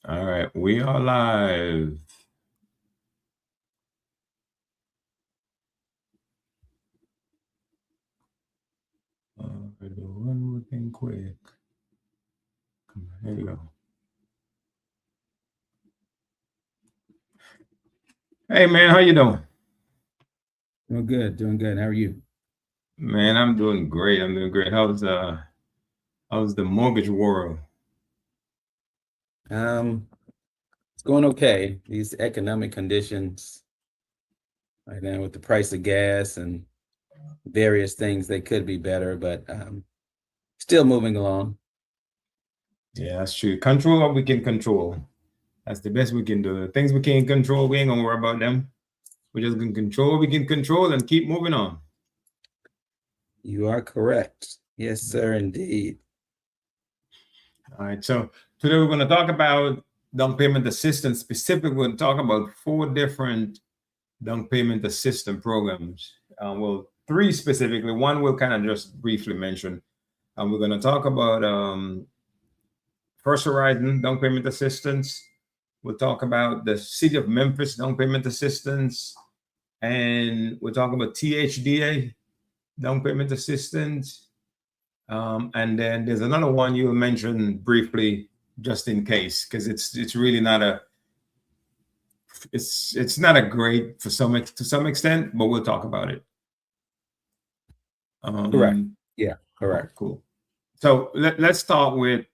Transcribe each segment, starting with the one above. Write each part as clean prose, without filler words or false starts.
All right, we are live. Do one more thing quick. Come on, here you go. Hey man, how you doing? Doing good, doing good. How are you? Man, I'm doing great. I'm doing great. How's the mortgage world? Um, it's going okay. These economic conditions right now with the price of gas and various things, they could be better, but still moving along. Yeah, that's true. Control what we can control. That's the best we can do. The things we can't control, we ain't gonna worry about them. We just can control what we can control and keep moving on. You are correct. Yes, sir, indeed. All right, so today we're going to talk about down payment assistance. Specifically, we're going to talk about 4 different down payment assistance programs. Well, 3 specifically. One we'll kind of just briefly mention. We're going to talk about First Horizon down payment assistance. We'll talk about the City of Memphis down payment assistance, and we'll talk about THDA down payment assistance. And then there's another one you'll mention briefly, just in case, because it's really not a it's not a great for some to some extent, but we'll talk about it. Correct. Um, Yeah, okay, correct. cool. So let's start with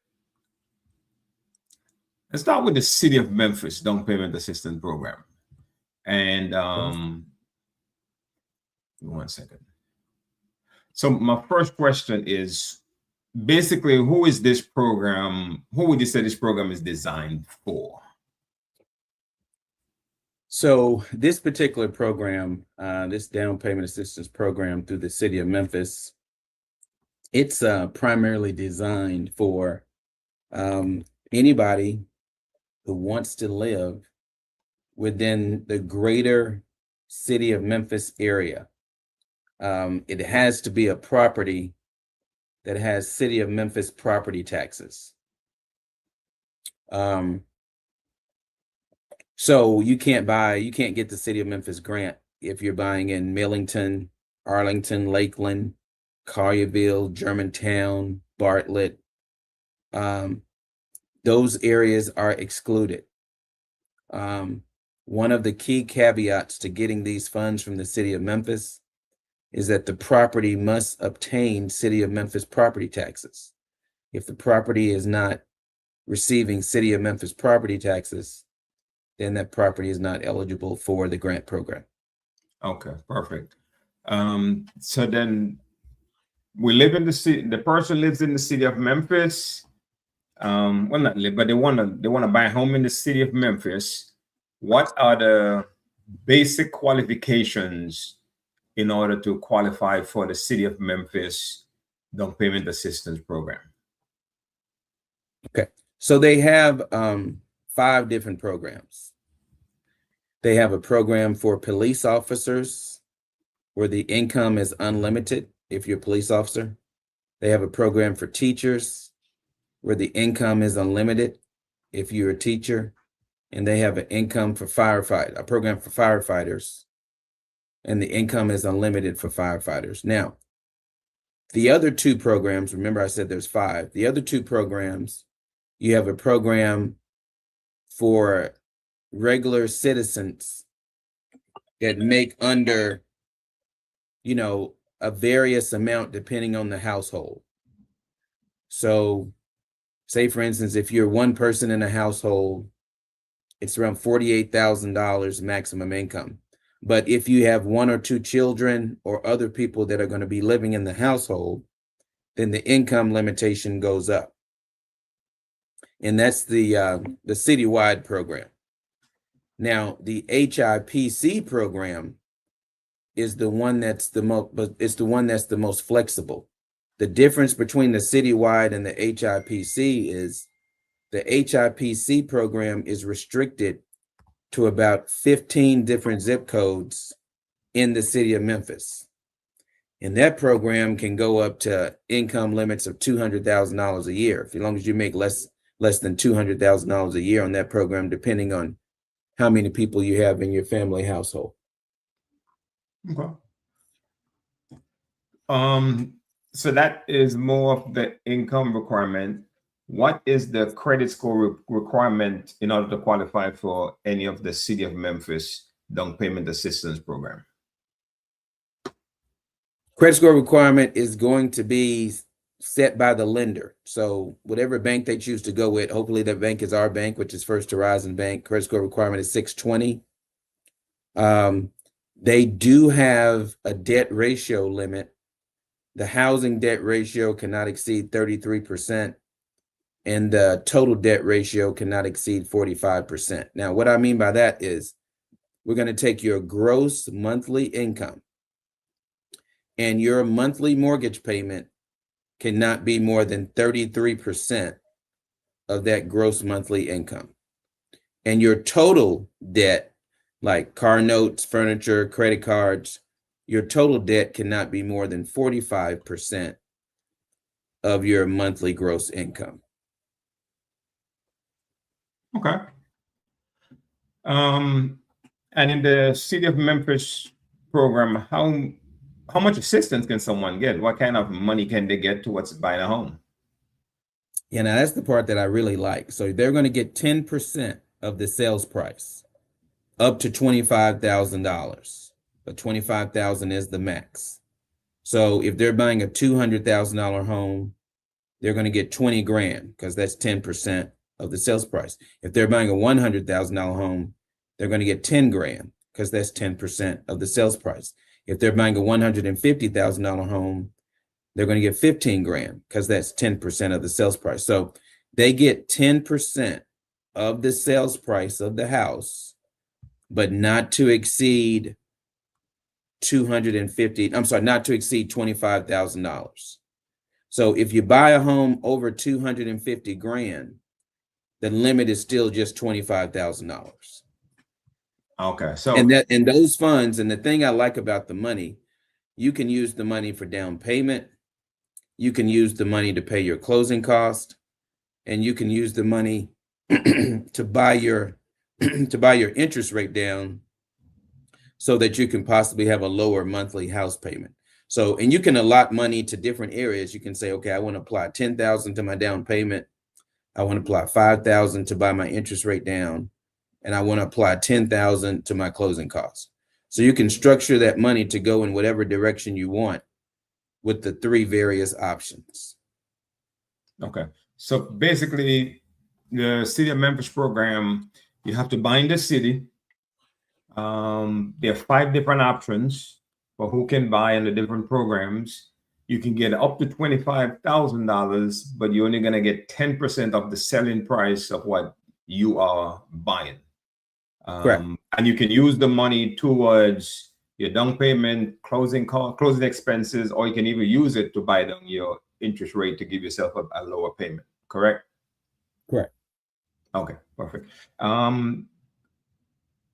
the City of Memphis down payment assistance program. And one second. So my first question is basically, who is this program? Who would you say this program is designed for? So this particular program, this down payment assistance program through the City of Memphis, it's primarily designed for anybody who wants to live within the greater City of Memphis area. It has to be a property that has City of Memphis property taxes. So you can't get the City of Memphis grant if you're buying in Millington, Arlington, Lakeland, Collierville, Germantown, Bartlett. Those areas are excluded. One of the key caveats to getting these funds from the City of Memphis is that the property must obtain City of Memphis property taxes. If the property is not receiving City of Memphis property taxes, then that property is not eligible for the grant program. Okay, perfect. So then we live in the city. The person lives in the city of Memphis. Well, not live, but they wanna buy a home in the city of Memphis. What are the basic qualifications in order to qualify for the city of Memphis down payment assistance program? Okay, so they have 5 different programs. They have a program for police officers where the income is unlimited if you're a police officer. They have a program for teachers where the income is unlimited if you're a teacher. And they have an income for a program for firefighters, and the income is unlimited for firefighters. Now, the other 2 programs, remember I said there's 5. The other 2 programs, you have a program for regular citizens that make under, a various amount depending on the household. So say, for instance, if you're one person in a household, it's around $48,000 maximum income. But if you have 1 or 2 children or other people that are going to be living in the household, then the income limitation goes up. And that's the citywide program. Now, the HIPC program is the one that's the most flexible. The difference between the citywide and the HIPC is the HIPC program is restricted to about 15 different zip codes in the city of Memphis. And that program can go up to income limits of $200,000 a year, as long as you make less less than $200,000 a year on that program, depending on how many people you have in your family household. Okay. So that is more of the income requirement. What is the credit score requirement in order to qualify for any of the City of Memphis down payment assistance program? Credit score requirement is going to be set by the lender. So whatever bank they choose to go with, hopefully that bank is our bank, which is First Horizon Bank. Credit score requirement is 620. They do have a debt ratio limit. The housing debt ratio cannot exceed 33%, and the total debt ratio cannot exceed 45%. Now, what I mean by that is we're going to take your gross monthly income, and your monthly mortgage payment cannot be more than 33% of that gross monthly income. And your total debt, like car notes, furniture, credit cards, your total debt cannot be more than 45% of your monthly gross income. Okay. And in the City of Memphis program, how much assistance can someone get? What kind of money can they get towards buying a home? Yeah, now that's the part that I really like. So they're going to get 10% of the sales price, up to $25,000. But $25,000 is the max. So if they're buying a $200,000 home, they're going to get 20 grand because that's 10% of the sales price. If they're buying a $100,000 home, they're going to get 10 grand because that's 10% of the sales price. If they're buying a $150,000 home, they're going to get 15 grand because that's 10% of the sales price. So they get 10% of the sales price of the house, but not to exceed $25,000. So if you buy a home over 250 grand, the limit is still just $25,000. Okay. So And those funds, and the thing I like about the money, you can use the money for down payment, you can use the money to pay your closing cost, and you can use the money to buy your interest rate down so that you can possibly have a lower monthly house payment. So, and you can allot money to different areas. You can say, okay, I want to apply 10,000 to my down payment. I want to apply 5,000 to buy my interest rate down, and I want to apply 10,000 to my closing costs. So you can structure that money to go in whatever direction you want with the three various options. okay. So basically, the City of Memphis program, you have to bind the city. There are 5 different options for who can buy in the different programs. You can get up to $25,000, but you're only going to get 10% of the selling price of what you are buying. Correct. And you can use the money towards your down payment, closing expenses, or you can even use it to buy down your interest rate to give yourself a lower payment. Correct? Correct. Okay, perfect.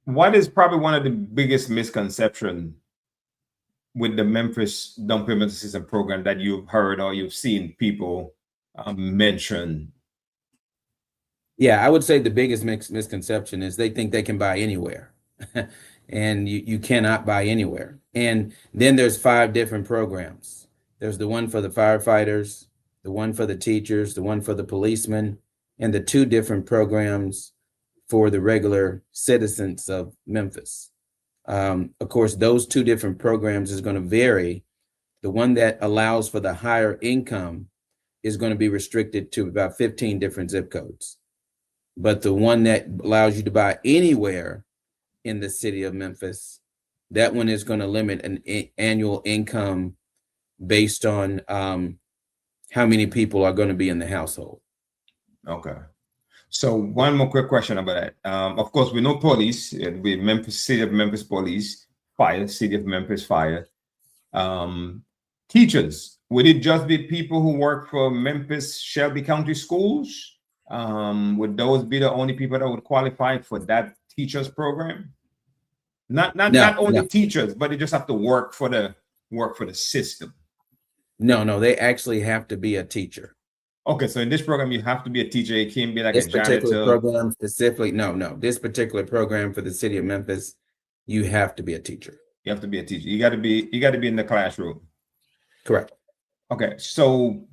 What is probably one of the biggest misconceptions with the Memphis down payment assistance program that you've heard or you've seen people mention? Yeah, I would say the biggest misconception is they think they can buy anywhere. And you cannot buy anywhere. And then there's 5 different programs. There's the one for the firefighters, the one for the teachers, the one for the policemen, and the 2 different programs for the regular citizens of Memphis. Of course, those 2 different programs is going to vary. The one that allows for the higher income is going to be restricted to about 15 different zip codes. But the one that allows you to buy anywhere in the city of Memphis, that one is going to limit an annual income based on how many people are going to be in the household. Okay. So one more quick question about that. Of course, we know police, it'd be Memphis, City of Memphis Police, Fire, City of Memphis Fire. Teachers, would it just be people who work for Memphis Shelby County Schools? Would those be the only people that would qualify for that teachers program? Not only teachers, but they just have to work for the system. No, they actually have to be a teacher. Okay, so in this program, you have to be a teacher. It can't be like This a particular janitor. program specifically, no, this particular program for the city of Memphis, you have to be a teacher. You have to be a teacher. You got to be in the classroom. Correct. Okay, so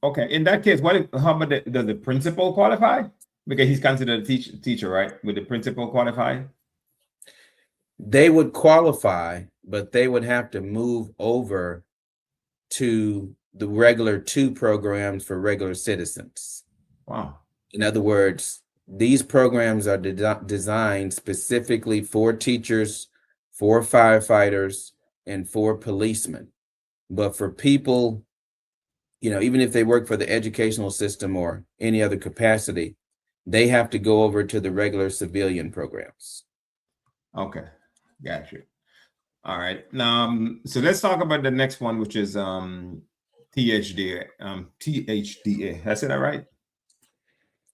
okay, in that case, how about does the principal qualify? Because he's considered a teacher, right? Would the principal qualify? They would qualify, but they would have to move over to the regular 2 programs for regular citizens. Wow. In other words, these programs are designed specifically for teachers, for firefighters, and for policemen. But for people, even if they work for the educational system or any other capacity, they have to go over to the regular civilian programs. Okay, got you. All right. Now, so let's talk about the next one, which is THDA. THDA. That's it, all right?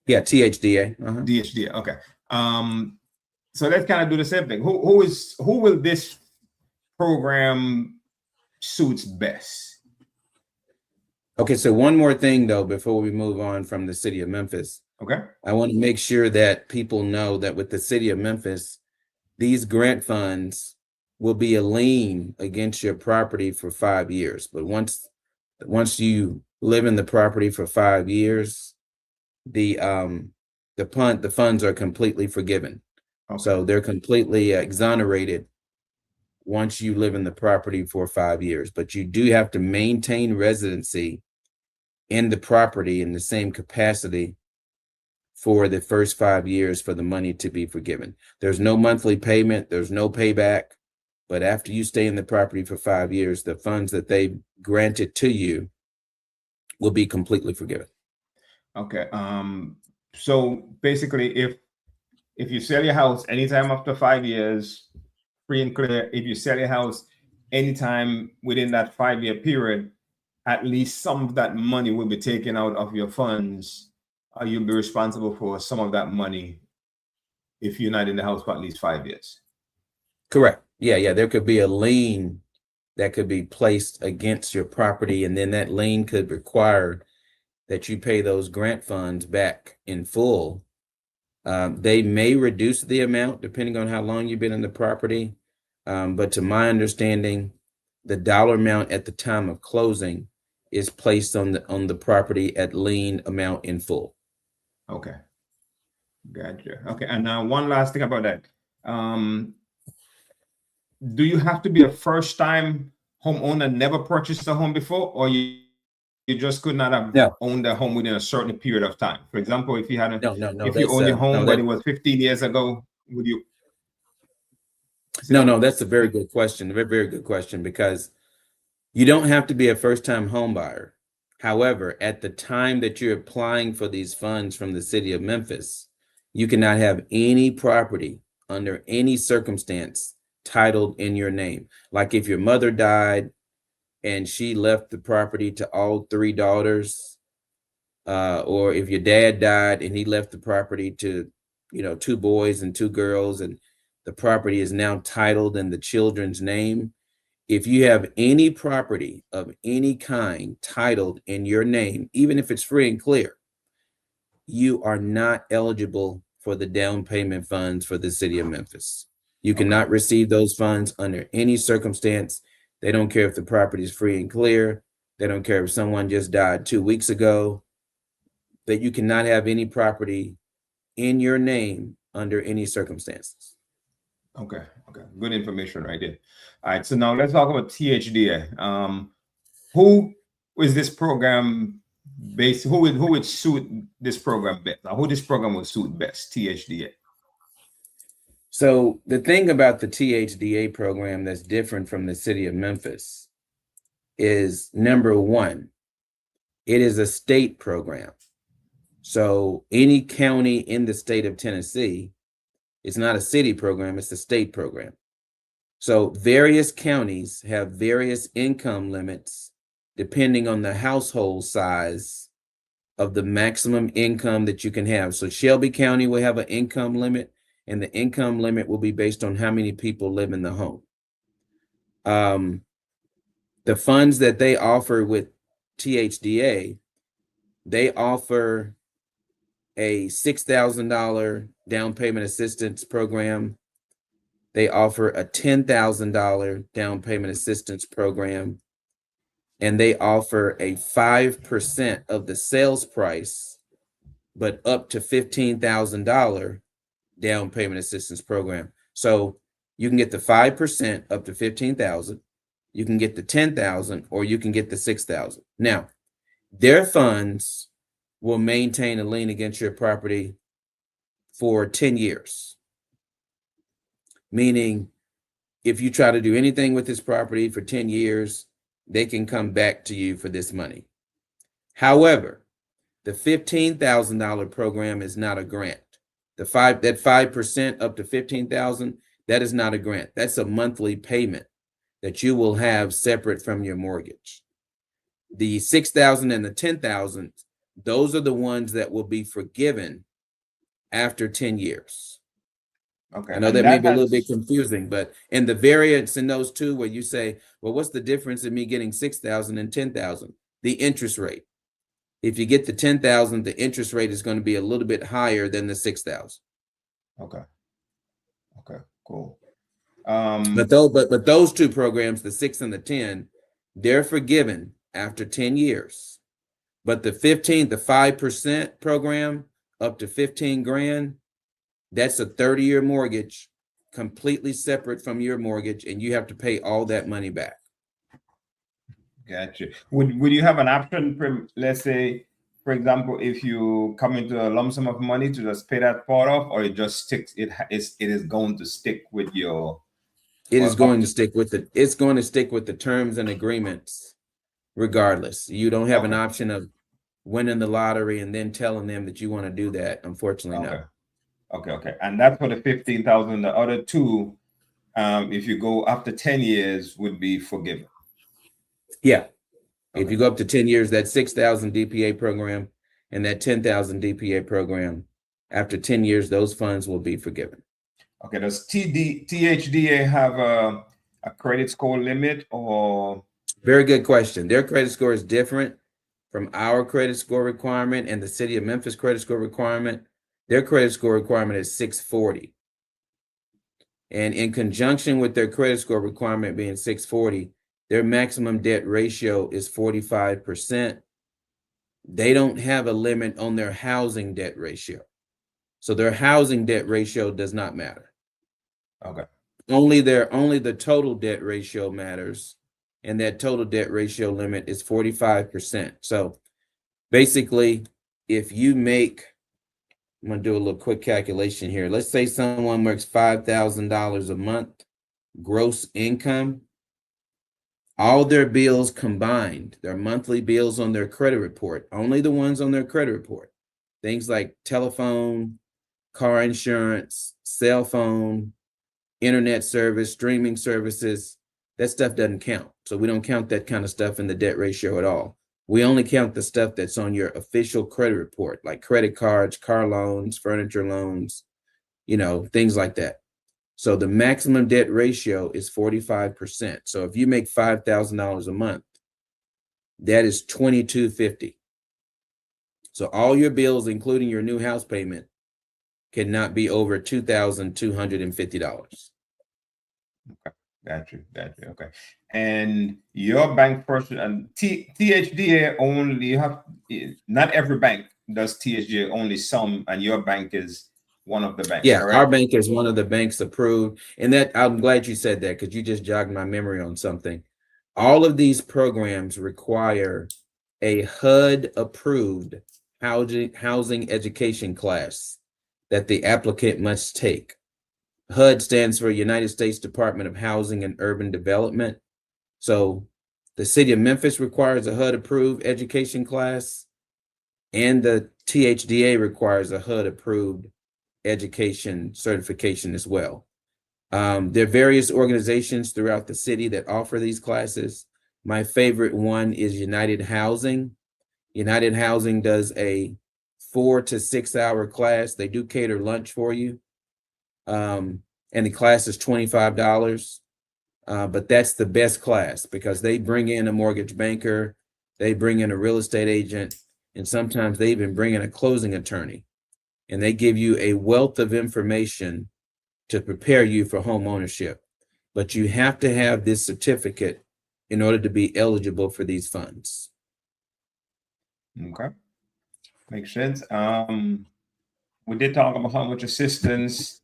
Yeah, THDA. DHDA. Okay. So let's kind of do the same thing. Who will this program suits best? Okay, so one more thing though before we move on from the city of Memphis. Okay. I want to make sure that people know that with the city of Memphis, these grant funds will be a lien against your property for 5 years. But once you live in the property for 5 years, the funds are completely forgiven. Okay. So they're completely exonerated once you live in the property for 5 years. But you do have to maintain residency in the property in the same capacity for the first 5 years for the money to be forgiven. There's no monthly payment, there's no payback, but after you stay in the property for 5 years, the funds that they granted to you will be completely forgiven. Okay. So basically, if you sell your house anytime after 5 years, free and clear. If you sell your house anytime within that 5-year period, at least some of that money will be taken out of your funds. You'll be responsible for some of that money if you're not in the house for at least 5 years. Correct. Yeah. There could be a lien that could be placed against your property, and then that lien could require that you pay those grant funds back in full. They may reduce the amount depending on how long you've been in the property. But to my understanding, the dollar amount at the time of closing is placed on the property at lien amount in full. Okay. Gotcha. Okay. And now one last thing about that. Do you have to be a first-time homeowner, never purchased a home before, or you just could not have owned a home within a certain period of time? For example, if you had if you owned a home but it was 15 years ago, would you? No, that's a very good question. A very, very good question, because you don't have to be a first-time home buyer. However, at the time that you're applying for these funds from the city of Memphis, you cannot have any property under any circumstance titled in your name. Like if your mother died and she left the property to all 3 daughters, or if your dad died and he left the property to, 2 boys and 2 girls, and the property is now titled in the children's name. If you have any property of any kind titled in your name, even if it's free and clear, you are not eligible for the down payment funds for the city of Memphis. You cannot receive those funds under any circumstance. They don't care if the property is free and clear. They don't care if someone just died 2 weeks ago. That you cannot have any property in your name under any circumstances. Okay. Good information right there. All right. So now let's talk about THDA. Who is this program based? Who would suit this program best? Who this program would suit best? THDA. So the thing about the THDA program that's different from the city of Memphis is, number one, it is a state program. So any county in the state of Tennessee, it's not a city program, it's a state program. So various counties have various income limits depending on the household size of the maximum income that you can have. So Shelby County will have an income limit, and the income limit will be based on how many people live in the home. The funds that they offer with THDA, they offer a $6,000 down payment assistance program. They offer a $10,000 down payment assistance program, and they offer a 5% of the sales price, but up to $15,000 down payment assistance program. So you can get the 5% up to 15,000, you can get the 10,000, or you can get the 6,000. Now, their funds will maintain a lien against your property for 10 years. Meaning, if you try to do anything with this property for 10 years, they can come back to you for this money. However, the $15,000 program is not a grant. That 5% up to 15,000, that is not a grant. That's a monthly payment that you will have separate from your mortgage. The 6,000 and the 10,000, those are the ones that will be forgiven after 10 years. Okay. I know that may be a little bit confusing, but in the variance in those two, where you say, well, what's the difference in me getting 6,000 and 10,000? The interest rate. If you get the 10,000, the interest rate is going to be a little bit higher than the 6,000. Okay. Okay, cool. But those two programs, the 6 and the 10, they're forgiven after 10 years. But the 5% program up to 15 grand, that's a 30-year mortgage, completely separate from your mortgage, and you have to pay all that money back. Gotcha. Would you have an option for, let's say, for example, if you come into a lump sum of money to just pay that part off, or it just sticks? It is going to stick with your. It is going to stick with the. It's going to stick with the terms and agreements, regardless. You don't have an option of winning the lottery and then telling them that you want to do that. Unfortunately, no. Okay. And that's for the 15,000. The other two, if you go after 10 years, would be forgiven. Yeah. If you go up to 10 years, that 6,000 DPA program and that 10,000 DPA program, after 10 years, those funds will be forgiven. Okay. Does THDA have a credit score limit, or? Very good question. Their credit score is different from our credit score requirement and the City of Memphis credit score requirement. Their credit score requirement is 640. And in conjunction with their credit score requirement being 640, their maximum debt ratio is 45%. They don't have a limit on their housing debt ratio. So their housing debt ratio does not matter. Okay. Only the total debt ratio matters. And that total debt ratio limit is 45%. So basically, if you make, I'm going to do a little quick calculation here. Let's say someone makes $5,000 a month gross income. All their bills combined, their monthly bills on their credit report, only the ones on their credit report, things like telephone, car insurance, cell phone, internet service, streaming services, that stuff doesn't count. So we don't count that kind of stuff in the debt ratio at all. We only count the stuff that's on your official credit report, like credit cards, car loans, furniture loans, things like that. So the maximum debt ratio is 45%. So if you make $5,000 a month, that is $2,250. So all your bills, including your new house payment, cannot be over $2,250. Okay. Gotcha. Okay. And your bank person and THDA only, not every bank does THDA, only some, and your bank is one of the banks. Yeah, correct? Our bank is one of the banks approved. And that, I'm glad you said that, because you just jogged my memory on something. All of these programs require a HUD approved housing education class that the applicant must take. HUD stands for United States Department of Housing and Urban Development. So the City of Memphis requires a HUD approved education class, and the THDA requires a HUD approved education certification as well. There are various organizations throughout the city that offer these classes. My favorite one is United Housing. United Housing does a 4 to 6 hour class. They do cater lunch for you. And the class is $25. But that's the best class because they bring in a mortgage banker. They bring in a real estate agent, and sometimes they even bring in a closing attorney, and they give you a wealth of information to prepare you for home ownership. But you have to have this certificate in order to be eligible for these funds. Okay. Makes sense. We did talk about how much assistance.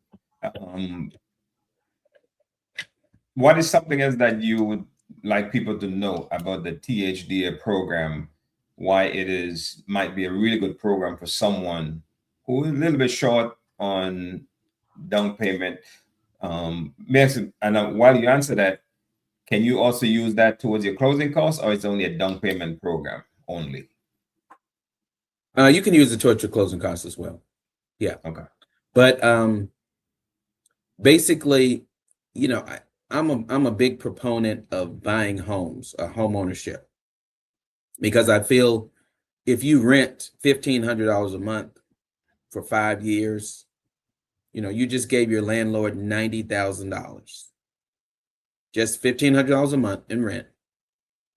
What is something else that you would like people to know about the THDA program? Why it is might be a really good program for someone who is a little bit short on down payment. And while you answer that, can you also use that towards your closing costs, or it's only a down payment program only? You can use it towards your closing costs as well. Yeah. Okay. But basically, you know, I'm a big proponent of buying homes, home ownership, because I feel if you rent $1,500 a month for 5 years, you know, you just gave your landlord $90,000. Just $1,500 a month in rent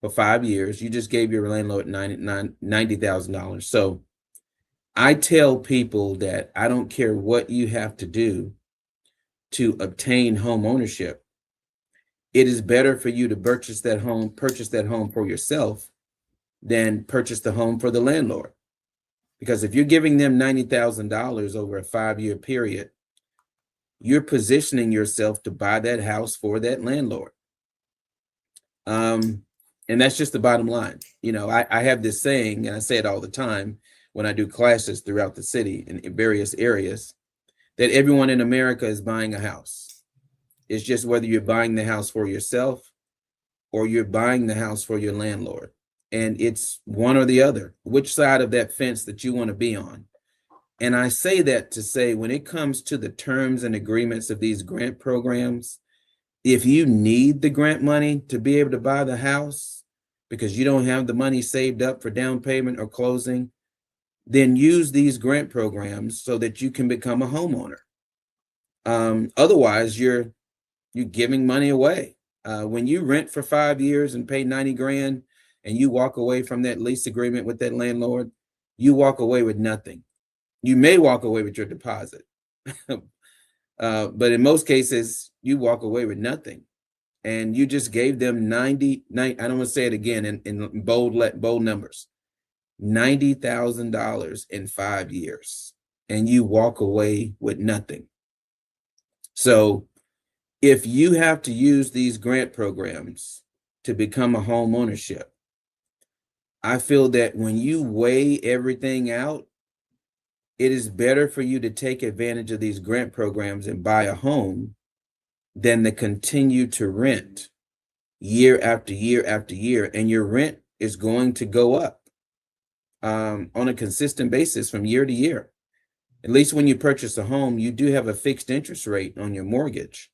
for 5 years. You just gave your landlord $90,000. So I tell people that I don't care what you have to do to obtain home ownership. It is better for you to purchase that home for yourself than purchase the home for the landlord. Because if you're giving them $90,000 over a 5-year period, you're positioning yourself to buy that house for that landlord. And that's just the bottom line. You know, I have this saying, and I say it all the time when I do classes throughout the city in various areas, that everyone in America is buying a house. It's just whether you're buying the house for yourself or you're buying the house for your landlord. And it's one or the other, which side of that fence that you want to be on. And I say that to say, when it comes to the terms and agreements of these grant programs, if you need the grant money to be able to buy the house because you don't have the money saved up for down payment or closing, then use these grant programs so that you can become a homeowner. Otherwise, you're giving money away. When you rent for 5 years and pay 90 grand and you walk away from that lease agreement with that landlord, you walk away with nothing. You may walk away with your deposit, but in most cases, you walk away with nothing. And you just gave them I don't want to say it again in bold numbers, $90,000 in 5 years, and you walk away with nothing. So if you have to use these grant programs to become a home ownership, I feel that when you weigh everything out, it is better for you to take advantage of these grant programs and buy a home than to continue to rent year after year after year. And your rent is going to go up on a consistent basis from year to year. At least when you purchase a home, you do have a fixed interest rate on your mortgage.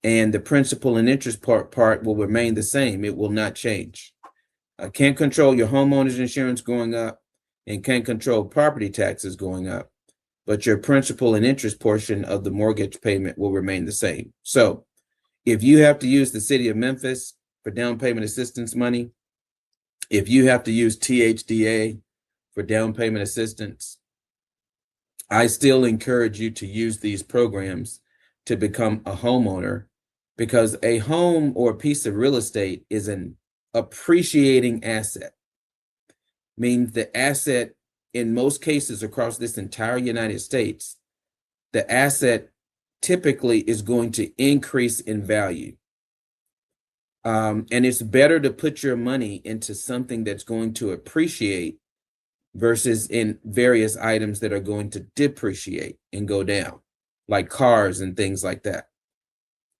And the principal and interest part will remain the same. It will not change. Can't control your homeowner's insurance going up and can't control property taxes going up, but your principal and interest portion of the mortgage payment will remain the same. So if you have to use the city of Memphis for down payment assistance money, if you have to use THDA for down payment assistance, I still encourage you to use these programs to become a homeowner, because a home or a piece of real estate is an appreciating asset. Means the asset, in most cases across this entire United States, the asset typically is going to increase in value. And it's better to put your money into something that's going to appreciate versus in various items that are going to depreciate and go down, like cars and things like that.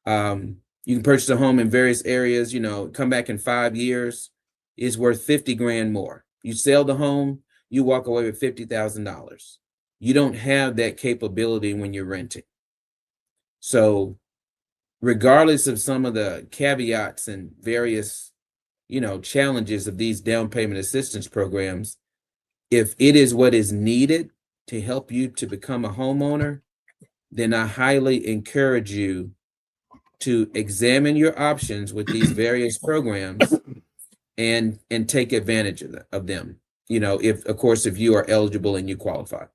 You can purchase a home in various areas, you know, come back in 5 years, it's worth 50 grand more. You sell the home, you walk away with $50,000. You don't have that capability when you're renting. So regardless of some of the caveats and various, you know, challenges of these down payment assistance programs, if it is what is needed to help you to become a homeowner, then I highly encourage you to examine your options with these various programs and take advantage of them. You know, if of course, if you are eligible and you qualify.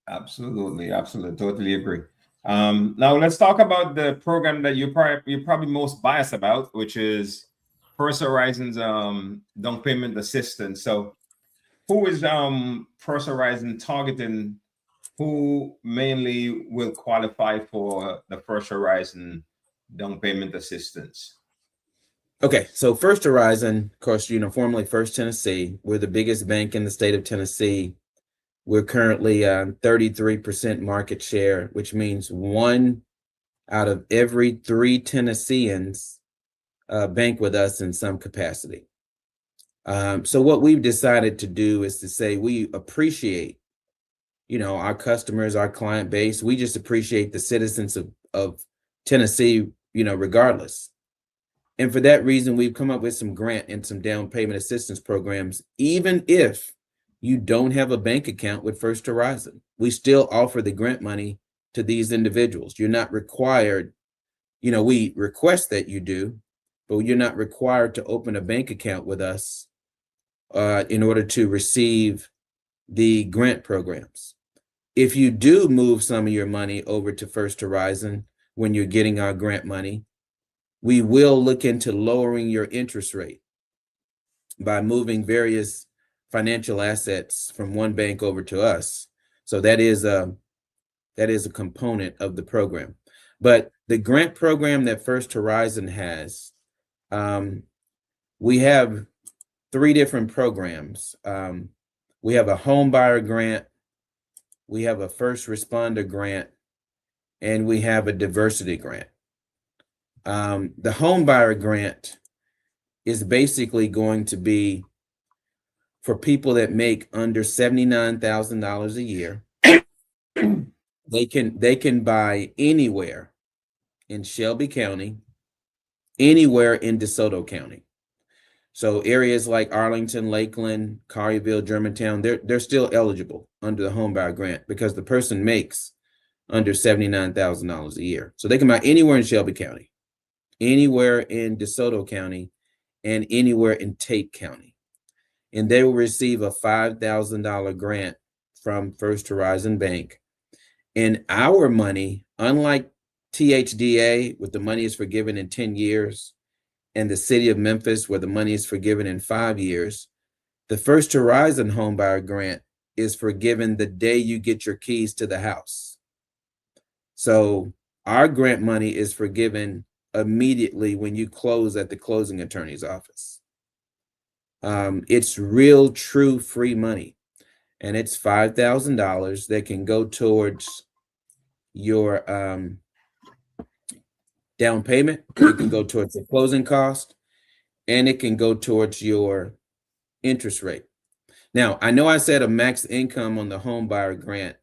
Absolutely, absolutely, totally agree. Now let's talk about the program that you're probably most biased about, which is First Horizon's down payment assistance. So, who is First Horizon targeting? Who mainly will qualify for the First Horizon down payment assistance? Okay, so First Horizon, of course, you know, formerly First Tennessee, we're the biggest bank in the state of Tennessee. We're currently 33% market share, which means 1 out of every 3 Tennesseans bank with us in some capacity. So what we've decided to do is to say we appreciate, you know, our customers, our client base. We just appreciate the citizens of Tennessee, you know, regardless. And for that reason, we've come up with some grant and some down payment assistance programs, even if you don't have a bank account with First Horizon. We still offer the grant money to these individuals. You're not required, you know, we request that you do, but you're not required to open a bank account with us in order to receive the grant programs. If you do move some of your money over to First Horizon when you're getting our grant money, we will look into lowering your interest rate by moving various financial assets from one bank over to us. So that is a component of the program. But the grant program that First Horizon has, we have 3 different programs. We have a home buyer grant, we have a first responder grant, and we have a diversity grant. The home buyer grant is basically going to be for people that make under $79,000 a year. They can buy anywhere in Shelby County, anywhere in DeSoto County. So areas like Arlington, Lakeland, Collierville, Germantown, they're still eligible under the home buyer grant because the person makes under $79,000 a year. So they can buy anywhere in Shelby County, anywhere in DeSoto County, and anywhere in Tate County. And they will receive a $5,000 grant from First Horizon Bank. And our money, unlike THDA, where the money is forgiven in 10 years, and the city of Memphis, where the money is forgiven in 5 years, the First Horizon homebuyer grant is forgiven the day you get your keys to the house. So our grant money is forgiven immediately when you close at the closing attorney's office. It's real, true, free money. And it's $5,000 that can go towards your down payment. It can go towards the closing cost, and it can go towards your interest rate. Now, I know I said a max income on the home buyer grant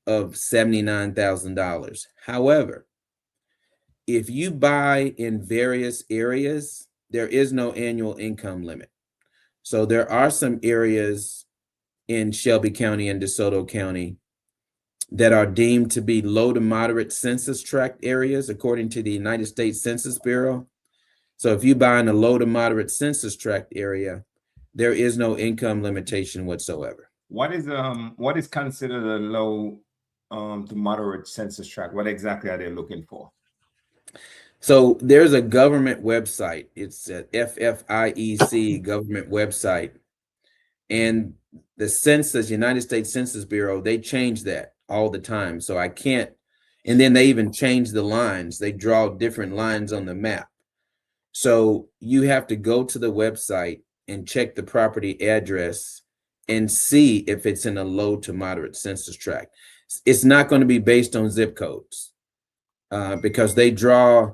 of $79,000. However, if you buy in various areas, there is no annual income limit. So there are some areas in Shelby County and DeSoto County that are deemed to be low to moderate census tract areas, according to the United States Census Bureau. So if you buy in a low to moderate census tract area, there is no income limitation whatsoever. What is considered a low to moderate census tract? What exactly are they looking for? So there's a government website. It's at FFIEC government website. And the census, United States Census Bureau, they change that all the time. So I can't, and then they even change the lines. They draw different lines on the map. So you have to go to the website and check the property address and see if it's in a low to moderate census tract. It's not going to be based on zip codes because they draw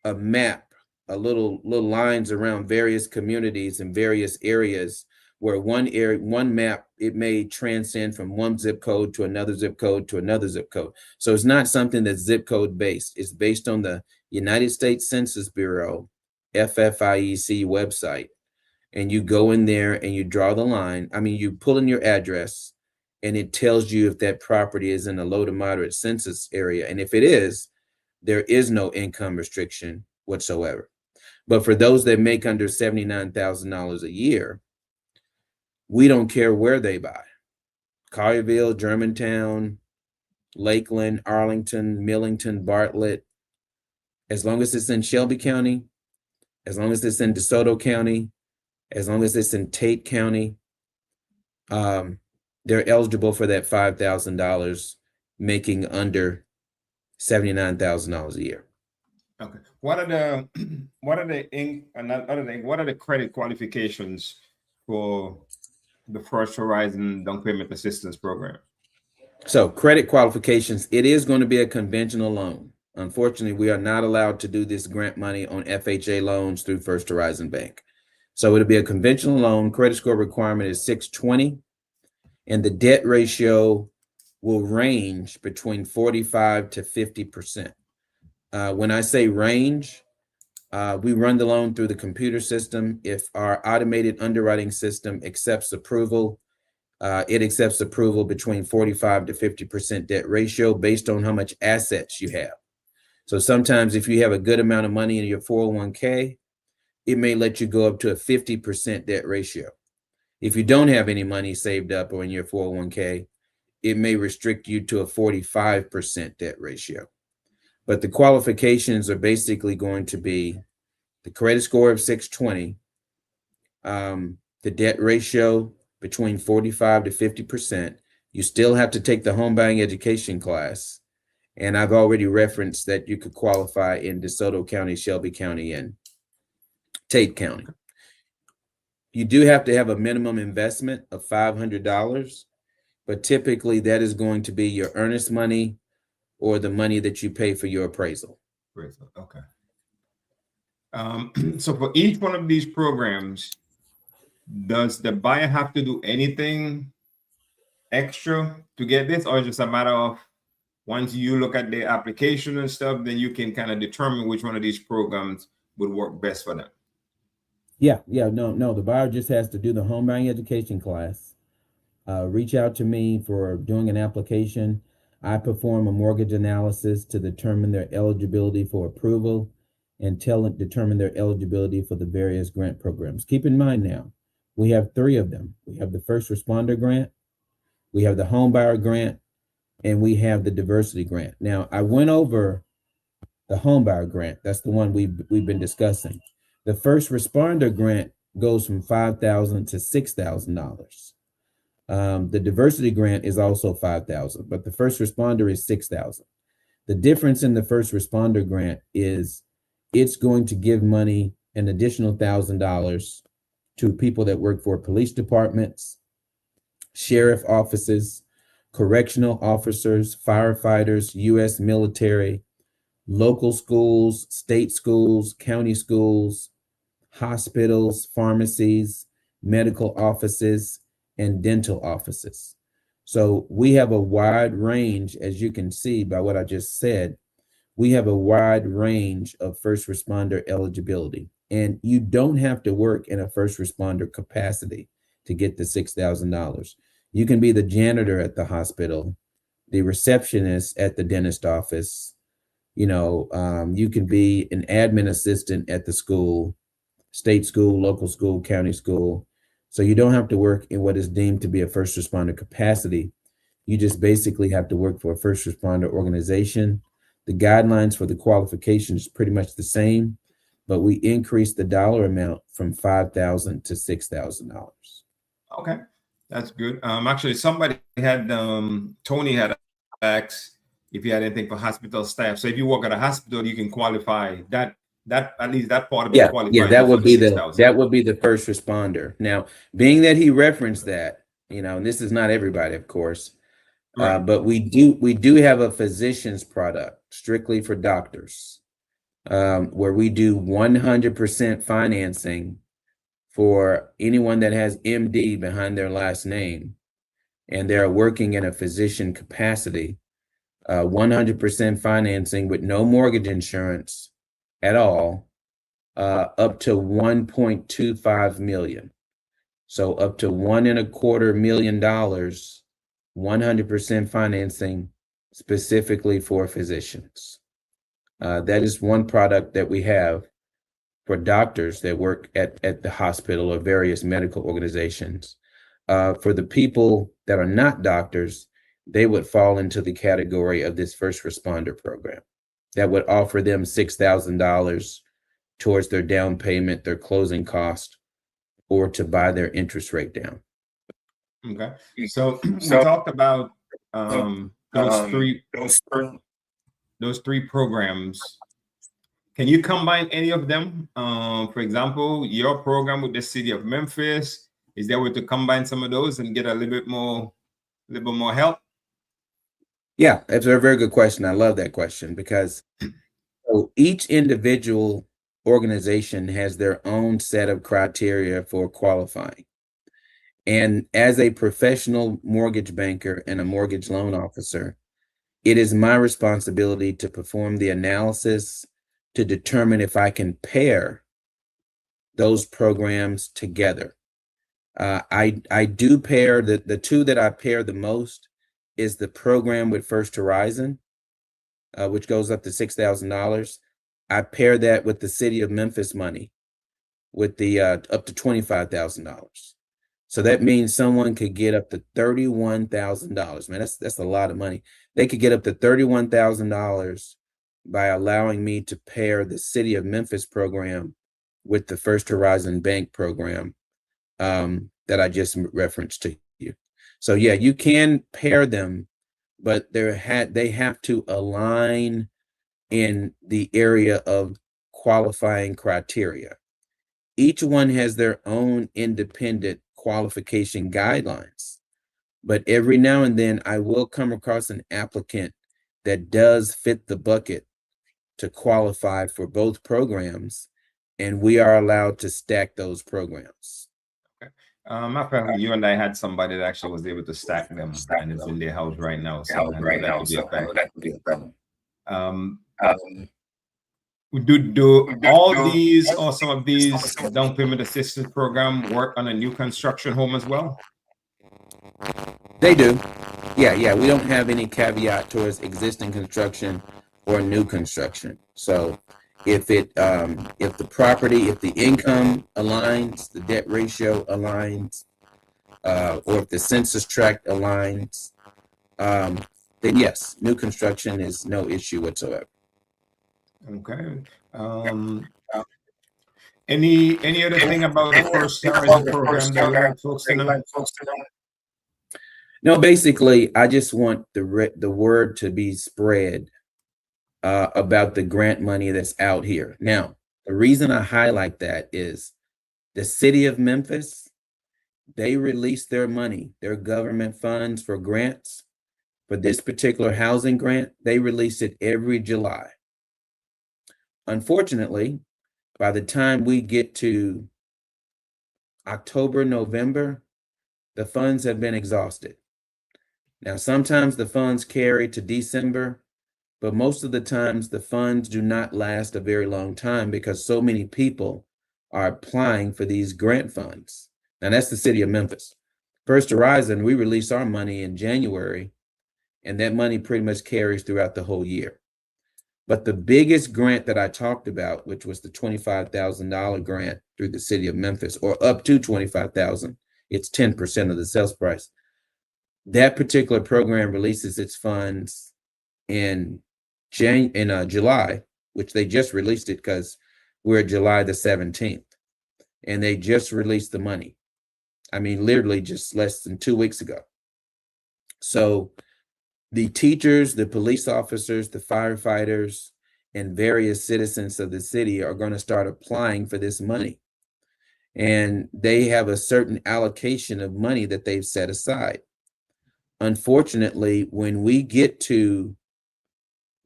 a map, a little lines around various communities and various areas where one map, it may transcend from one zip code to another zip code to another zip code. So it's not something that's zip code based. It's based on the United States Census Bureau, FFIEC website. And you go in there and you draw the line. I mean, you pull in your address and it tells you if that property is in a low to moderate census area. And if it is, there is no income restriction whatsoever. But for those that make under $79,000 a year, we don't care where they buy. Collierville, Germantown, Lakeland, Arlington, Millington, Bartlett, as long as it's in Shelby County, as long as it's in DeSoto County, as long as it's in Tate County, they're eligible for that $5,000 making under $79,000 a year. Okay. What are the what are the credit qualifications for the First Horizon Down Payment Assistance Program? So credit qualifications, it is going to be a conventional loan. Unfortunately, we are not allowed to do this grant money on FHA loans through First Horizon Bank. So it'll be a conventional loan. Credit score requirement is 620, and the debt ratio will range between 45 to 50%. When I say range, we run the loan through the computer system. If our automated underwriting system accepts approval, it accepts approval between 45 to 50% debt ratio based on how much assets you have. So sometimes if you have a good amount of money in your 401k, it may let you go up to a 50% debt ratio. If you don't have any money saved up or in your 401k, it may restrict you to a 45% debt ratio. But the qualifications are basically going to be the credit score of 620, the debt ratio between 45 to 50%. You still have to take the home buying education class. And I've already referenced that you could qualify in DeSoto County, Shelby County, and Tate County. You do have to have a minimum investment of $500, but typically that is going to be your earnest money or the money that you pay for your appraisal. Okay. So for each one of these programs, does the buyer have to do anything extra to get this, or is it just a matter of once you look at the application and stuff, then you can kind of determine which one of these programs would work best for them? No. The buyer just has to do the home buying education class, reach out to me for doing an application. I perform a mortgage analysis to determine their eligibility for approval and determine their eligibility for the various grant programs. Keep in mind now, we have 3 of them. We have the first responder grant, we have the home buyer grant, and we have the diversity grant. Now, I went over the home buyer grant. That's the one we've been discussing. The first responder grant goes from $5,000 to $6,000. The diversity grant is also $5,000, but the first responder is $6,000. The difference in the first responder grant is it's going to give money, an additional $1,000 to people that work for police departments, sheriff offices, correctional officers, firefighters, U.S. military, local schools, state schools, county schools, hospitals, pharmacies, medical offices, and dental offices. So we have a wide range, as you can see by what I just said, we have a wide range of first responder eligibility. And you don't have to work in a first responder capacity to get the $6,000. You can be the janitor at the hospital, the receptionist at the dentist office. You can be an admin assistant at the school, state school, local school, county school. So you don't have to work in what is deemed to be a first responder capacity. You just basically have to work for a first responder organization. The guidelines for the qualification is pretty much the same, but we increased the dollar amount from $5,000 to $6,000. Okay, that's good. Actually, somebody had Tony had asked if you had anything for hospital staff. So if you work at a hospital, you can qualify that at least that part of it qualifies. Yeah, that would be the first responder. Now, being that he referenced that, and this is not everybody, of course, right. But we do have a physician's product strictly for doctors, where we do 100% financing for anyone that has MD behind their last name and they're working in a physician capacity. 100% financing with no mortgage insurance at all, up to $1.25 million. So up to $1.25 million, 100% financing specifically for physicians. That is one product that we have. for doctors that work at the hospital or various medical organizations. For the people that are not doctors, they would fall into the category of this first responder program that would offer them $6,000 towards their down payment, their closing cost, or to buy their interest rate down. Okay. So we talked about those three programs. Can you combine any of them? For example, your program with the city of Memphis, is there a way to combine some of those and get a little bit more help? Yeah, that's a very good question. I love that question because so each individual organization has their own set of criteria for qualifying. And as a professional mortgage banker and a mortgage loan officer, it is my responsibility to perform the analysis to determine if I can pair those programs together. I do pair the two that I pair the most is the program with First Horizon, which goes up to $6,000. I pair that with the city of Memphis money with the up to $25,000. So that means someone could get up to $31,000. Man, that's a lot of money. They could get up to $31,000 by allowing me to pair the city of Memphis program with the First Horizon Bank program that I just referenced to you. So yeah, you can pair them, but they have to align in the area of qualifying criteria. Each one has their own independent qualification guidelines, but every now and then I will come across an applicant that does fit the bucket to qualify for both programs, and we are allowed to stack those programs. My friend, you and I had somebody that actually was able to stack them and is in their house right now. So I know that could be a fact. Do all these or some of these down payment assistance program work on a new construction home as well? They do. Yeah. We don't have any caveat towards existing construction or new construction. So if the income aligns, the debt ratio aligns, or if the census tract aligns, then yes, new construction is no issue whatsoever. Okay. Any other thing about the First Horizon program that you like folks to know? No, basically, I just want the word to be spread about the grant money that's out here. Now, the reason I highlight that is the city of Memphis, they release their money, their government funds for grants. For this particular housing grant, they release it every July. Unfortunately, by the time we get to October, November, the funds have been exhausted. Now, sometimes the funds carry to December, but most of the times the funds do not last a very long time because so many people are applying for these grant funds. Now, that's the city of Memphis. First Horizon, we release our money in January, and that money pretty much carries throughout the whole year. But the biggest grant that I talked about, which was the $25,000 grant through the city of Memphis, or up to $25,000, it's 10% of the sales price. That particular program releases its funds in July, which they just released it because we're July the 17th, and they just released the money. I mean, literally just less than 2 weeks ago. So the teachers, the police officers, the firefighters, and various citizens of the city are going to start applying for this money. And they have a certain allocation of money that they've set aside. Unfortunately, when we get to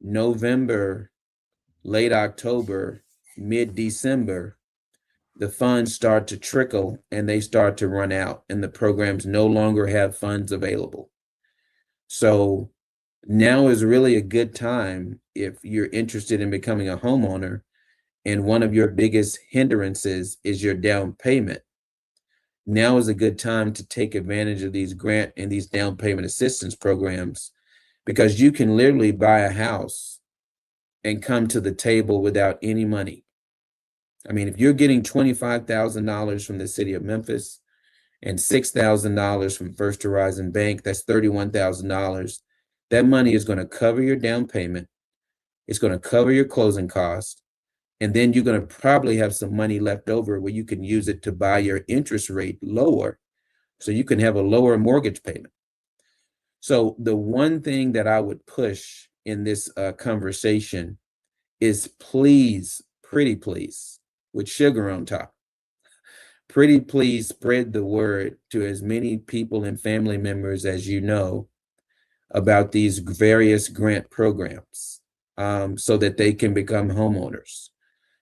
November, late October, mid-December, the funds start to trickle and they start to run out, and the programs no longer have funds available. So now is really a good time if you're interested in becoming a homeowner and one of your biggest hindrances is your down payment. Now is a good time to take advantage of these grant and these down payment assistance programs, because you can literally buy a house and come to the table without any money. I mean, if you're getting $25,000 from the city of Memphis and $6,000 from First Horizon Bank, that's $31,000. That money is going to cover your down payment. It's going to cover your closing costs. And then you're going to probably have some money left over where you can use it to buy your interest rate lower so you can have a lower mortgage payment. So the one thing that I would push in this conversation is please, pretty please, with sugar on top, pretty please spread the word to as many people and family members as you know about these various grant programs so that they can become homeowners.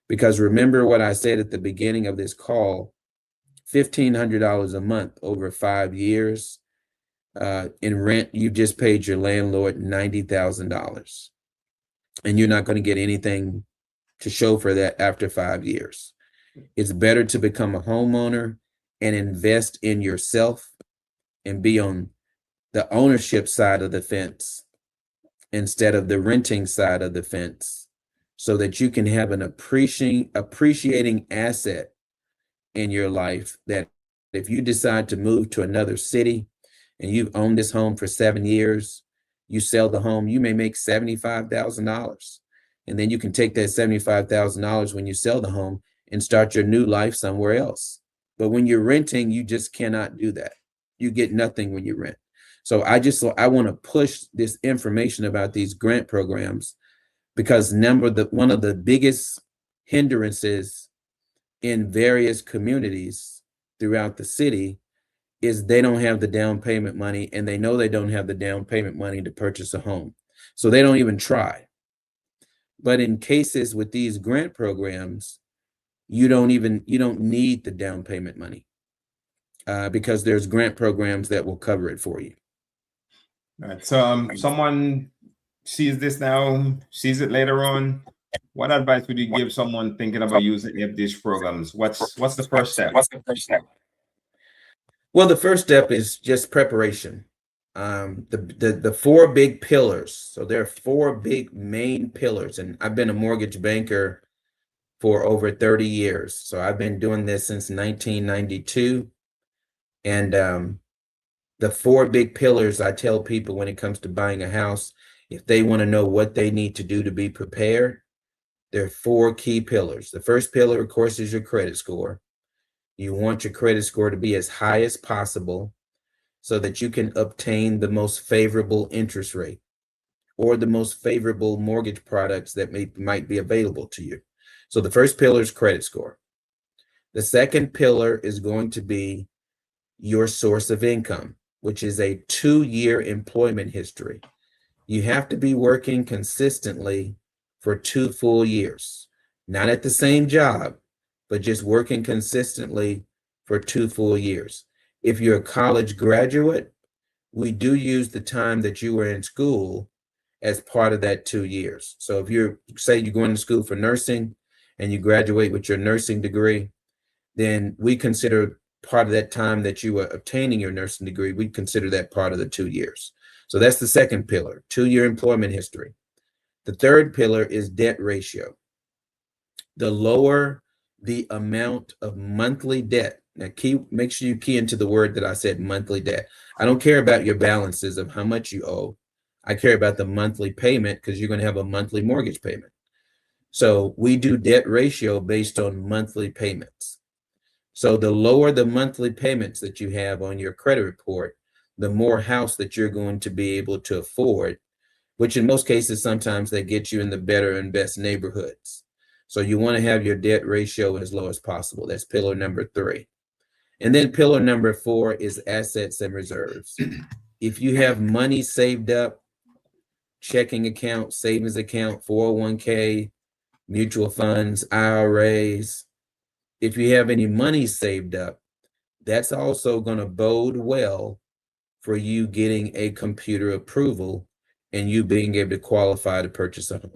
Because remember what I said at the beginning of this call, $1,500 a month over 5 years in rent, you just paid your landlord $90,000. And you're not going to get anything to show for that after 5 years. It's better to become a homeowner and invest in yourself and be on the ownership side of the fence instead of the renting side of the fence, so that you can have an appreciating asset in your life that if you decide to move to another city and you've owned this home for 7 years, you sell the home, you may make $75,000. And then you can take that $75,000 when you sell the home and start your new life somewhere else. But when you're renting, you just cannot do that. You get nothing when you rent. So I want to push this information about these grant programs, because one of the biggest hindrances in various communities throughout the city is they don't have the down payment money, and they know they don't have the down payment money to purchase a home. So they don't even try. But in cases with these grant programs, you don't need the down payment money because there's grant programs that will cover it for you. All right. So someone sees this now, sees it later on. What advice would you give someone thinking about using any of these programs? What's the first step? Well, the first step is just preparation. The four big pillars. So there are four big main pillars, and I've been a mortgage banker for over 30 years. So I've been doing this since 1992. And the four big pillars I tell people when it comes to buying a house, if they want to know what they need to do to be prepared, there are four key pillars. The first pillar, of course, is your credit score. You want your credit score to be as high as possible so that you can obtain the most favorable interest rate or the most favorable mortgage products that might be available to you. So the first pillar is credit score. The second pillar is going to be your source of income, which is a 2-year employment history. You have to be working consistently for 2 full years, not at the same job, but just working consistently for 2 full years. If you're a college graduate, we do use the time that you were in school as part of that 2 years. So if you're going to school for nursing and you graduate with your nursing degree, then we consider part of that time that you were obtaining your nursing degree, we consider that part of the 2 years. So that's the second pillar, 2-year employment history. The third pillar is debt ratio. The lower the amount of monthly debt. Now, make sure you key into the word that I said, monthly debt. I don't care about your balances of how much you owe. I care about the monthly payment because you're going to have a monthly mortgage payment. So we do debt ratio based on monthly payments. So the lower the monthly payments that you have on your credit report, the more house that you're going to be able to afford, which in most cases, sometimes they get you in the better and best neighborhoods. So you want to have your debt ratio as low as possible. That's pillar number 3. And then pillar number 4 is assets and reserves. If you have money saved up, checking account, savings account, 401k, mutual funds, IRAs, if you have any money saved up, that's also going to bode well for you getting a computer approval and you being able to qualify to purchase a home.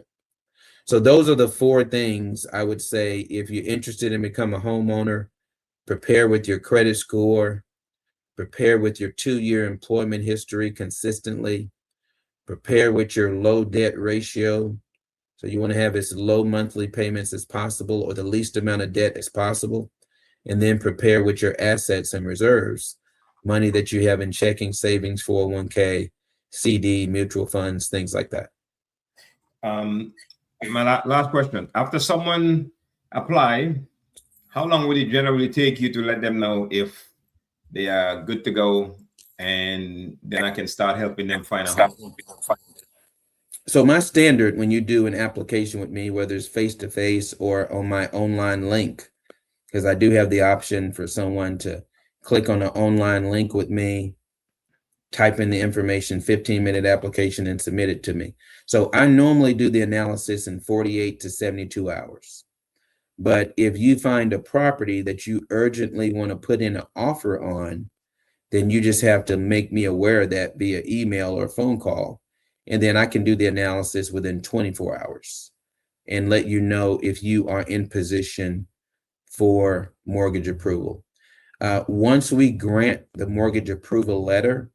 So those are the 4 things I would say if you're interested in becoming a homeowner. Prepare with your credit score, prepare with your 2-year employment history consistently, prepare with your low debt ratio So you want to have as low monthly payments as possible or the least amount of debt as possible, and then prepare with your assets and reserves, money that you have in checking, savings, 401k, CD, mutual funds, things like that. My last question. After someone apply, how long would it generally take you to let them know if they are good to go, and then I can start helping them find a home? So my standard when you do an application with me, whether it's face-to-face or on my online link, because I do have the option for someone to click on an online link with me, type in the information, 15-minute application, and submit it to me. So I normally do the analysis in 48 to 72 hours. But if you find a property that you urgently want to put in an offer on, then you just have to make me aware of that via email or phone call. And then I can do the analysis within 24 hours and let you know if you are in position for mortgage approval. Once we grant the mortgage approval letter,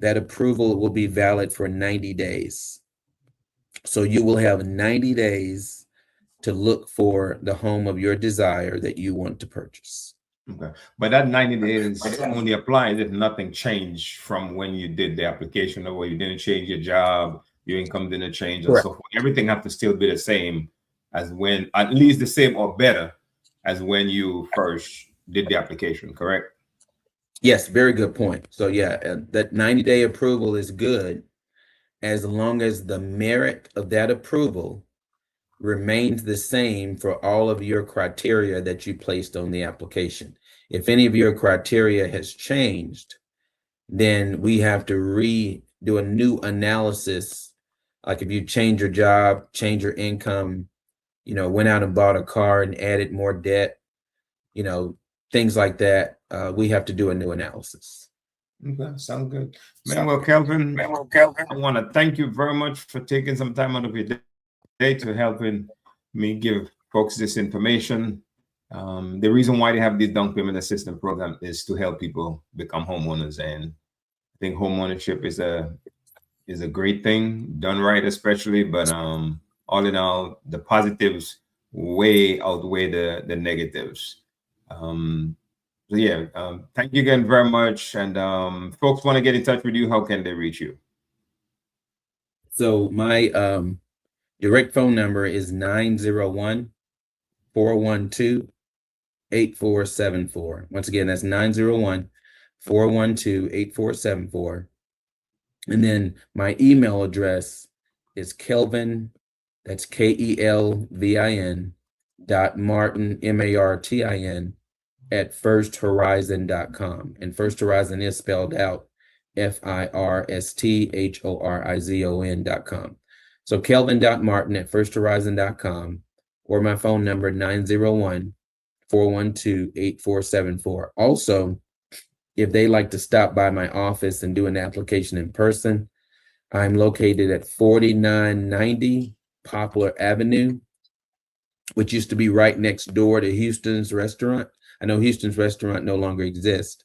that approval will be valid for 90 days. So you will have 90 days to look for the home of your desire that you want to purchase. Okay. But that 90 days only applies if nothing changed from when you did the application, or you didn't change your job, your income didn't change, or so forth. Everything has to still be the same as when, at least the same or better as when you first did the application, correct? Yes, very good point. So yeah, that 90-day approval is good as long as the merit of that approval remains the same for all of your criteria that you placed on the application. If any of your criteria has changed, then we have to do a new analysis. Like if you change your job, change your income, went out and bought a car and added more debt, things like that, we have to do a new analysis. Okay, sounds good. Manuel Kelvin, I want to thank you very much for taking some time out of your day to helping me give folks this information. The reason why they have this down payment assistance program is to help people become homeowners, and I think homeownership is a great thing done right, especially. But all in all, the positives way outweigh the negatives. So yeah, thank you again very much. And folks want to get in touch with you, how can they reach you? So my direct phone number is 901-412-8474. Once again, that's 901-412-8474. And then my email address is Kelvin, that's KELVIN .Martin, MARTIN @firsthorizon.com. And First Horizon is spelled out FIRSTHORIZON.com. So Kelvin.Martin @firsthorizon.com, or my phone number 901-412-8474. Also, if they like to stop by my office and do an application in person, I'm located at 4990 Poplar Avenue, which used to be right next door to Houston's Restaurant. I know Houston's Restaurant no longer exists,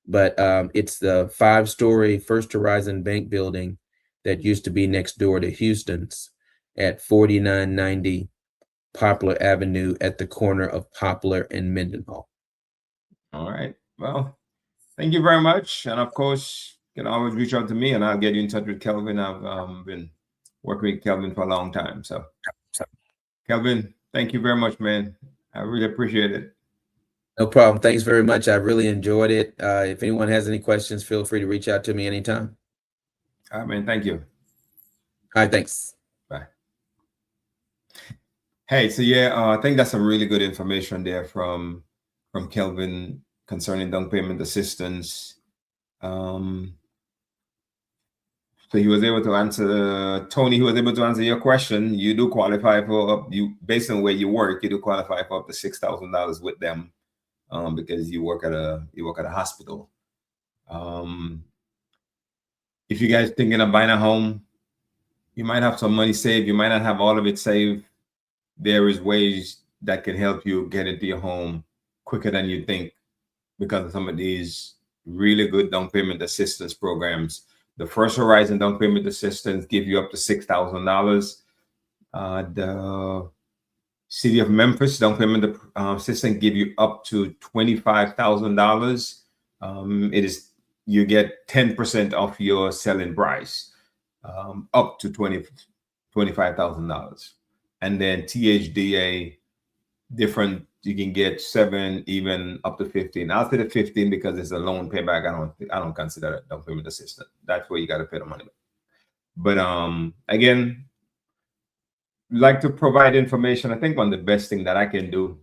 but it's the 5-story First Horizon Bank building that used to be next door to Houston's at 4990 Poplar Avenue at the corner of Poplar and Mendenhall. All right. Well, thank you very much. And of course, you can always reach out to me and I'll get you in touch with Kelvin. I've been working with Kelvin for a long time. So Kelvin, thank you very much, man. I really appreciate it. No problem. Thanks very much. I really enjoyed it. If anyone has any questions, feel free to reach out to me anytime. All right, man. Thank you. All right, thanks. Bye. Hey, so yeah, I think that's some really good information there from Kelvin concerning down payment assistance. So he was able to answer, Tony, he was able to answer your question. You do qualify for based on where you work, you do qualify for up to $6,000 with them, because you work at a hospital. If you guys thinking of buying a home, you might have some money saved. You might not have all of it saved. There is ways that can help you get into your home quicker than you think because of some of these really good down payment assistance programs. The First Horizon down payment assistance give you up to $6,000. The City of Memphis down payment assistance give you up to $25,000. You get 10% off your selling price, up to $25,000. And then THDA, different, you can get 7, even up to 15. I'll say the 15 because it's a loan payback. I don't consider it down payment assistance. That's where you got to pay the money. But again, like to provide information. I think one of the best thing that I can do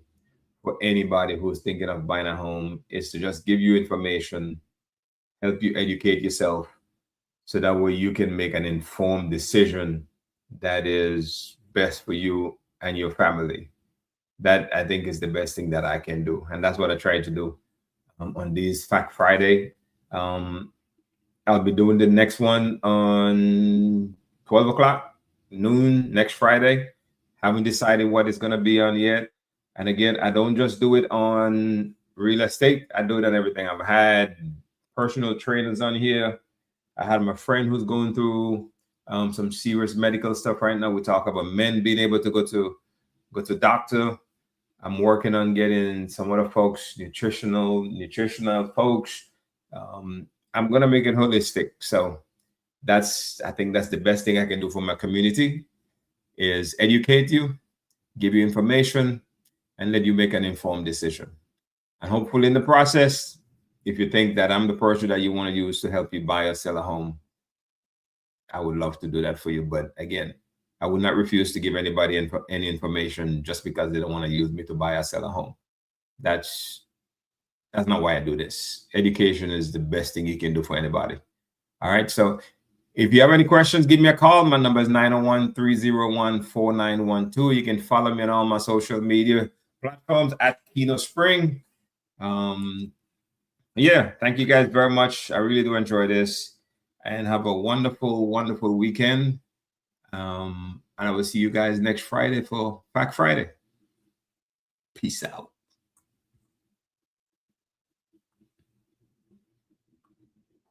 for anybody who's thinking of buying a home is to just give you information, help you educate yourself, so that way you can make an informed decision that is best for you and your family. That I think is the best thing that I can do, and that's what I try to do on these Fact Friday. I'll be doing the next one on 12 o'clock noon next Friday. Haven't decided what it's going to be on yet. And again, I don't just do it on real estate. I do it on everything. I've had personal trainers on here. I had my friend who's going through some serious medical stuff right now. We talk about men being able to go to doctor. I'm working on getting some other folks, nutritional folks. I'm going to make it holistic. So I think that's the best thing I can do for my community, is educate you, give you information, and let you make an informed decision. And hopefully in the process, if you think that I'm the person that you want to use to help you buy or sell a home, I would love to do that for you. But again, I would not refuse to give anybody any information just because they don't want to use me to buy or sell a home. That's not why I do this. Education is the best thing you can do for anybody. All right. So if you have any questions, give me a call. My number is 901-301-4912. You can follow me on all my social media platforms at Keno Spring. Yeah, thank you guys very much. I really do enjoy this, and have a wonderful, wonderful weekend. And I will see you guys next Friday for Fact Friday. Peace out.